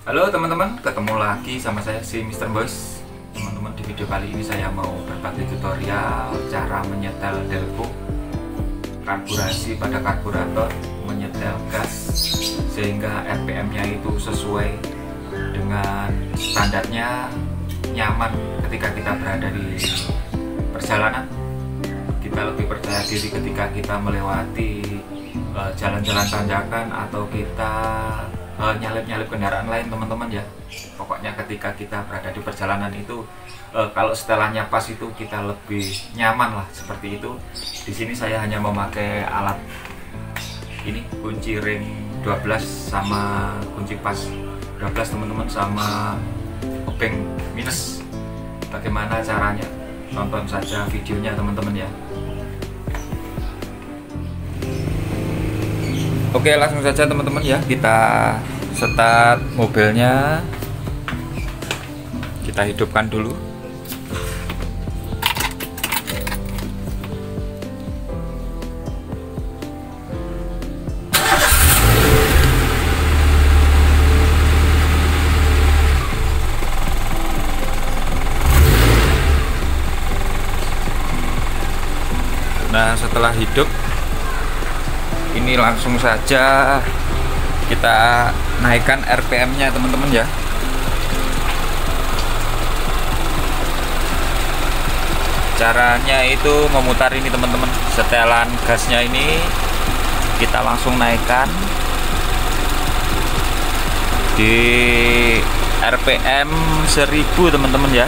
Halo teman-teman, ketemu lagi sama saya si Mr. Boss. Teman-teman, di video kali ini saya mau berbagi tutorial cara menyetel delco, karburasi pada karburator, menyetel gas sehingga RPM-nya itu sesuai dengan standarnya, nyaman ketika kita berada di perjalanan. Kita lebih percaya diri ketika kita melewati jalan-jalan tanjakan atau kita nyalip-nyalip kendaraan lain, teman-teman ya. Pokoknya ketika kita berada di perjalanan itu kalau setelahnya pas itu kita lebih nyaman lah, seperti itu. Di sini saya hanya memakai alat ini, kunci ring 12 sama kunci pas 12 teman-teman, sama obeng minus. Bagaimana caranya? Tonton saja videonya teman-teman ya. Oke, langsung saja teman-teman ya, kita start mobilnya, kita hidupkan dulu. Nah, setelah hidup ini langsung saja kita naikkan RPM-nya teman-teman ya. Caranya itu memutar ini teman-teman, setelan gasnya ini kita langsung naikkan di RPM 1000 teman-teman ya.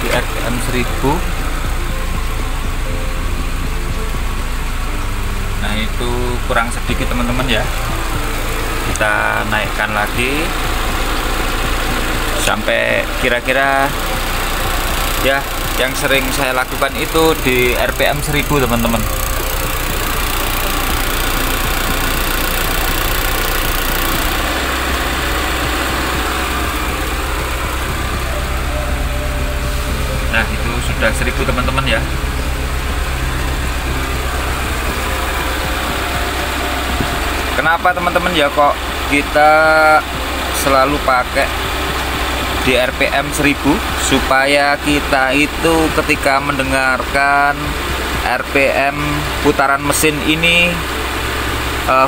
Di RPM 1000. Nah, itu kurang sedikit teman-teman ya. Kita naikkan lagi sampai kira-kira ya yang sering saya lakukan itu di RPM 1000 teman-teman. Nah, itu sudah 1000 teman-teman ya. Kenapa teman-teman ya kok kita selalu pakai di RPM 1000? Supaya kita itu ketika mendengarkan RPM putaran mesin ini,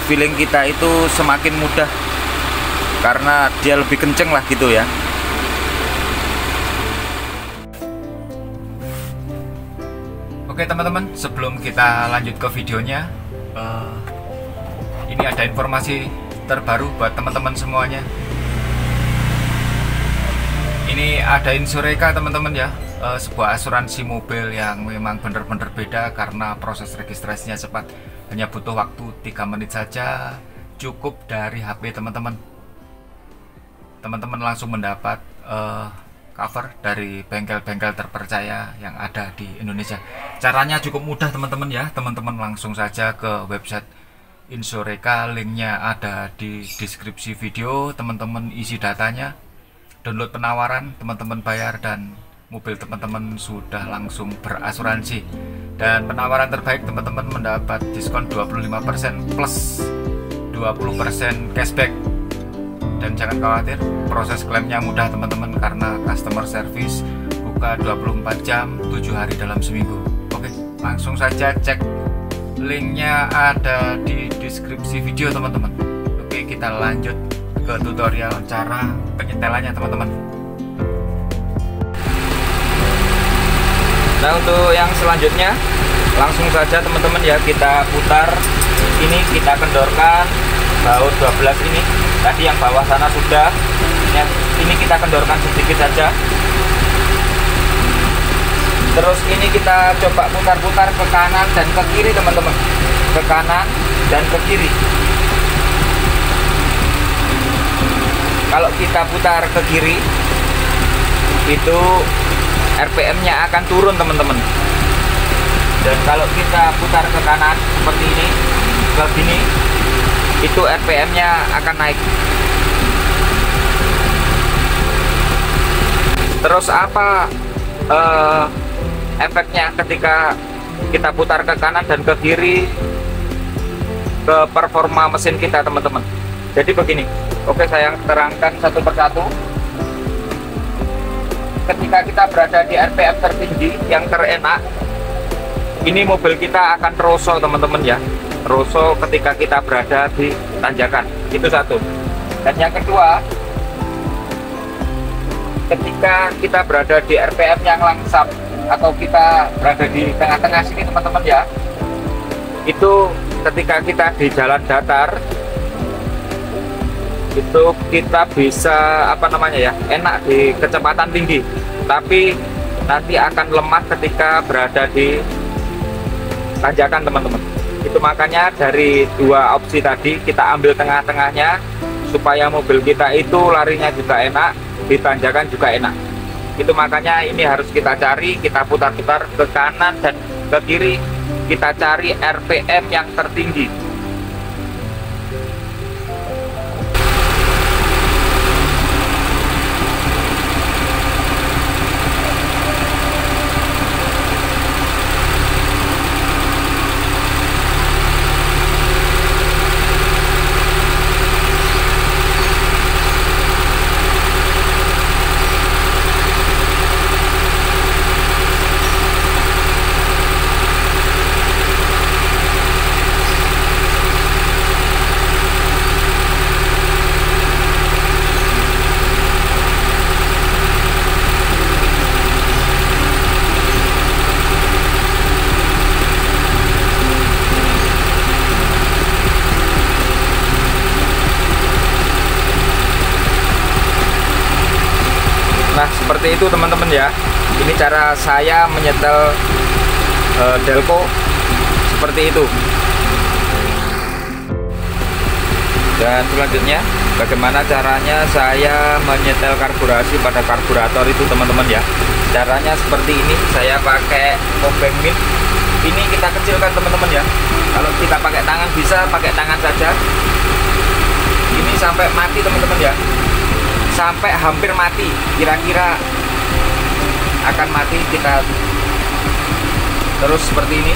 feeling kita itu semakin mudah karena dia lebih kenceng lah gitu ya. Oke teman-teman, sebelum kita lanjut ke videonya, ini ada informasi terbaru buat teman-teman semuanya. Ini ada Insureka teman-teman ya, sebuah asuransi mobil yang memang benar-benar beda karena proses registrasinya cepat, hanya butuh waktu 3 menit saja, cukup dari HP teman-teman. Teman-teman langsung mendapat cover dari bengkel-bengkel terpercaya yang ada di Indonesia. Caranya cukup mudah teman-teman ya, teman-teman langsung saja ke website Insureka, linknya ada di deskripsi video. Teman-teman isi datanya, download penawaran, teman-teman bayar, dan mobil teman-teman sudah langsung berasuransi. Dan penawaran terbaik, teman-teman mendapat diskon 25% plus 20% cashback. Dan jangan khawatir, proses klaimnya mudah teman-teman karena customer service buka 24 jam 7 hari dalam seminggu. Oke, langsung saja cek, linknya ada di deskripsi video teman-teman. Oke, kita lanjut ke tutorial cara penyetelannya teman-teman. Nah, untuk yang selanjutnya langsung saja teman-teman ya, kita putar ini, kita kendorkan baut 12 ini. Tadi yang bawah sana sudah, yang ini kita kendorkan sedikit saja. Terus ini kita coba putar-putar ke kanan dan ke kiri teman-teman, ke kanan dan ke kiri. Kalau kita putar ke kiri itu RPM-nya akan turun teman-teman. Dan kalau kita putar ke kanan seperti ini, ke sini, itu RPM-nya akan naik. Terus apa efeknya ketika kita putar ke kanan dan ke kiri? ke performa mesin kita teman-teman. Jadi begini, oke saya terangkan satu persatu. Ketika kita berada di RPM tertinggi yang terenak, ini mobil kita akan roso teman-teman ya, roso ketika kita berada di tanjakan, itu satu. Dan yang kedua, ketika kita berada di RPM yang langsam atau kita berada di tengah-tengah sini teman-teman ya, itu ketika kita di jalan datar itu kita bisa enak di kecepatan tinggi, tapi nanti akan lemah ketika berada di tanjakan teman-teman. Itu makanya dari dua opsi tadi kita ambil tengah-tengahnya supaya mobil kita itu larinya juga enak, di tanjakan juga enak. Itu makanya ini harus kita cari, kita putar-putar ke kanan dan ke kiri, kita cari RPM yang tertinggi. Nah seperti itu teman-teman ya, ini cara saya menyetel Delco seperti itu. Dan selanjutnya bagaimana caranya saya menyetel karburasi pada karburator itu teman-teman ya. Caranya seperti ini, saya pakai obeng min. Ini kita kecilkan teman-teman ya. Kalau kita pakai tangan bisa pakai tangan saja. Ini sampai mati teman-teman ya, sampai hampir mati, kira-kira akan mati. Kita terus seperti ini.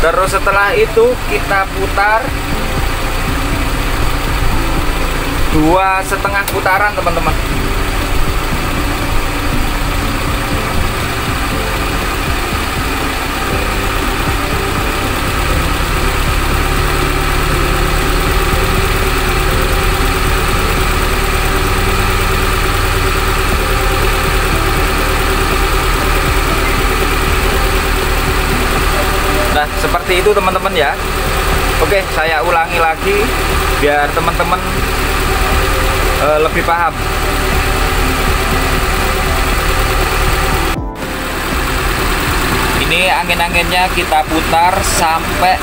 Terus setelah itu kita putar 2,5 putaran teman-teman. Nah seperti itu teman-teman ya. Oke, saya ulangi lagi biar teman-teman lebih paham. Ini angin-anginnya kita putar sampai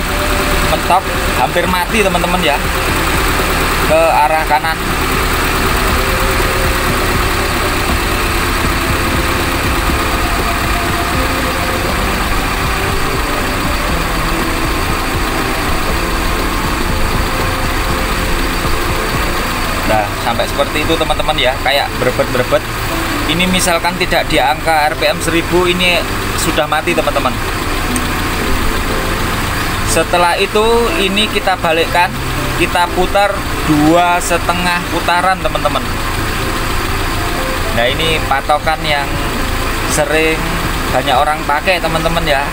mentok, hampir mati teman-teman ya, ke arah kanan. Nah, sampai seperti itu teman-teman ya, kayak berebet-berebet. Ini misalkan tidak di angka RPM 1000, ini sudah mati teman-teman. Setelah itu ini kita balikkan, kita putar 2,5 putaran teman-teman. Nah ini patokan yang sering banyak orang pakai teman-teman ya.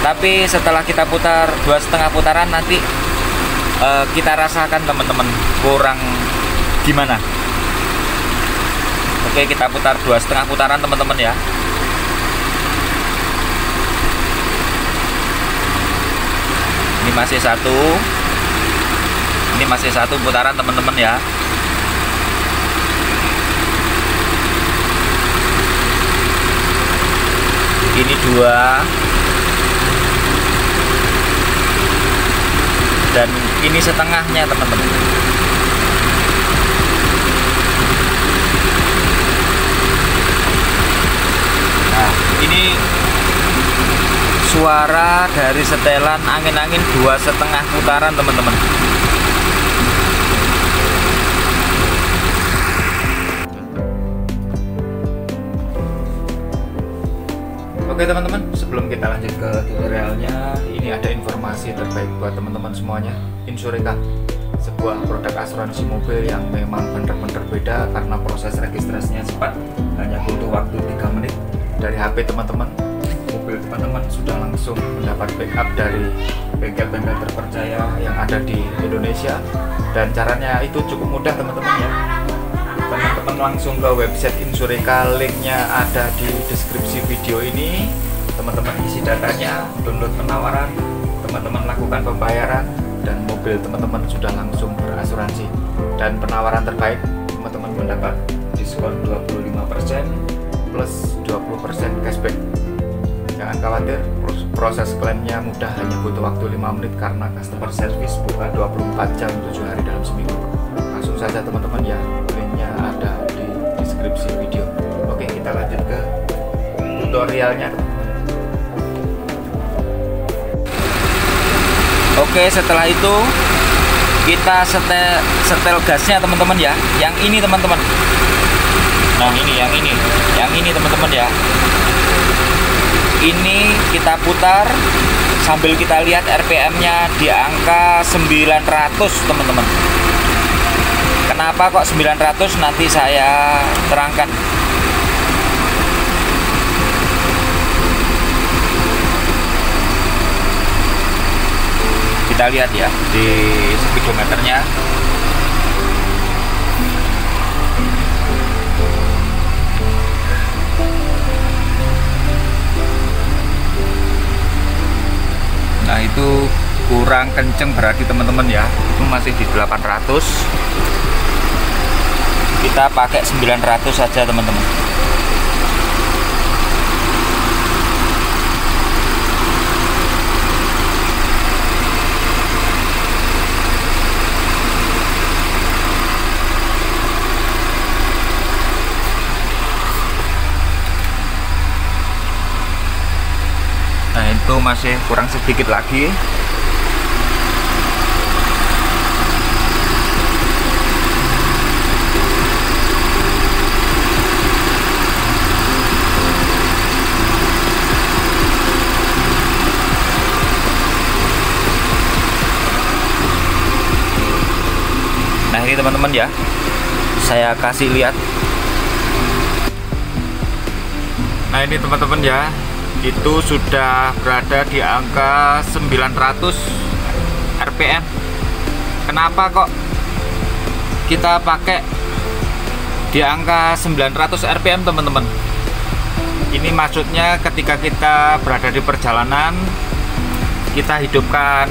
Tapi setelah kita putar 2,5 putaran nanti kita rasakan teman-teman kurang gimana. Oke, kita putar 2,5 putaran teman-teman ya. Ini masih satu, ini masih satu putaran teman-teman ya. Ini 2 dan ini setengahnya teman-teman. Nah ini suara dari setelan angin-angin 2,5 putaran teman-teman. Oke teman-teman, sebelum kita lanjut ke tutorialnya, ini ada informasi terbaik buat teman-teman semuanya. Insureka, sebuah produk asuransi mobil yang memang benar-benar beda karena proses registrasinya cepat, hanya butuh waktu 3 menit dari HP teman-teman. Mobil teman-teman sudah langsung mendapat backup dari bengkel-bengkel terpercaya yang ada di Indonesia, dan caranya itu cukup mudah teman-teman ya. Teman-teman langsung ke website Insureka, linknya ada di deskripsi video ini. Teman-teman isi datanya, download penawaran, teman-teman lakukan pembayaran, dan mobil teman-teman sudah langsung berasuransi. Dan penawaran terbaik, teman-teman mendapat diskon 25% plus 20% cashback. Jangan khawatir, proses klaimnya mudah, hanya butuh waktu 5 menit karena customer service buka 24 jam 7 hari dalam seminggu. Langsung saja teman-teman ya, linknya ada di deskripsi video. Oke, kita lanjut ke tutorialnya teman-teman. Oke, setelah itu kita setel gasnya teman-teman ya, yang ini teman-teman. Nah ini yang ini teman-teman ya. Ini kita putar sambil kita lihat RPM-nya di angka 900 teman-teman. Kenapa kok 900? Nanti saya terangkan. Kita lihat ya di speedometernya. Nah itu kurang kenceng berarti teman-teman ya, itu masih di 800. Kita pakai 900 saja teman-teman. Nah itu masih kurang sedikit lagi. Nah ini teman-teman ya, saya kasih lihat. Nah ini teman-teman ya, itu sudah berada di angka 900 RPM. Kenapa kok kita pakai di angka 900 RPM teman-teman? Ini maksudnya ketika kita berada di perjalanan, kita hidupkan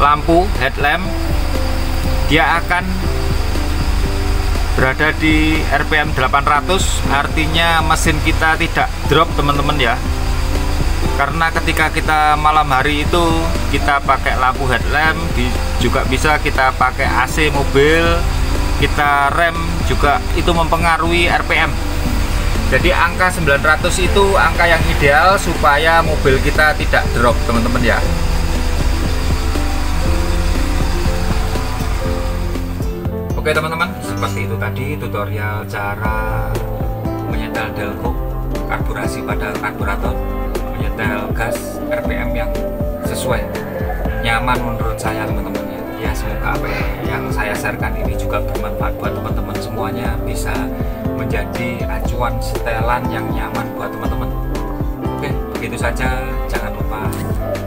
lampu headlamp, dia akan berada di RPM 800, artinya mesin kita tidak drop teman-teman ya. Karena ketika kita malam hari itu kita pakai lampu headlamp, juga bisa kita pakai AC mobil, kita rem juga, itu mempengaruhi RPM. Jadi angka 900 itu angka yang ideal supaya mobil kita tidak drop teman-teman ya. Oke teman-teman, seperti itu tadi tutorial cara menyetel delco karburasi pada karburator, menyetel gas RPM yang sesuai, nyaman menurut saya teman-teman ya. Ya semoga apa yang saya sharekan ini juga bermanfaat buat teman-teman semuanya, bisa menjadi acuan setelan yang nyaman buat teman-teman. Oke, begitu saja. Jangan lupa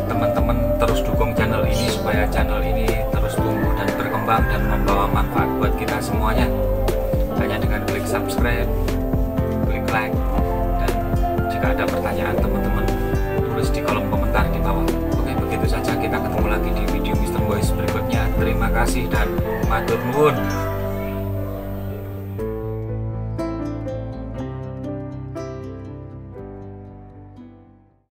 teman-teman terus dukung channel ini supaya channel ini terus tumbuh dan berkembang dan membawa manfaat buat kita semuanya. Hanya dengan klik subscribe, klik like, dan jika ada pertanyaan teman-teman tulis di kolom komentar di bawah. Oke, begitu saja. Kita ketemu lagi di video Mr. Boys berikutnya. Terima kasih dan matur nuwun.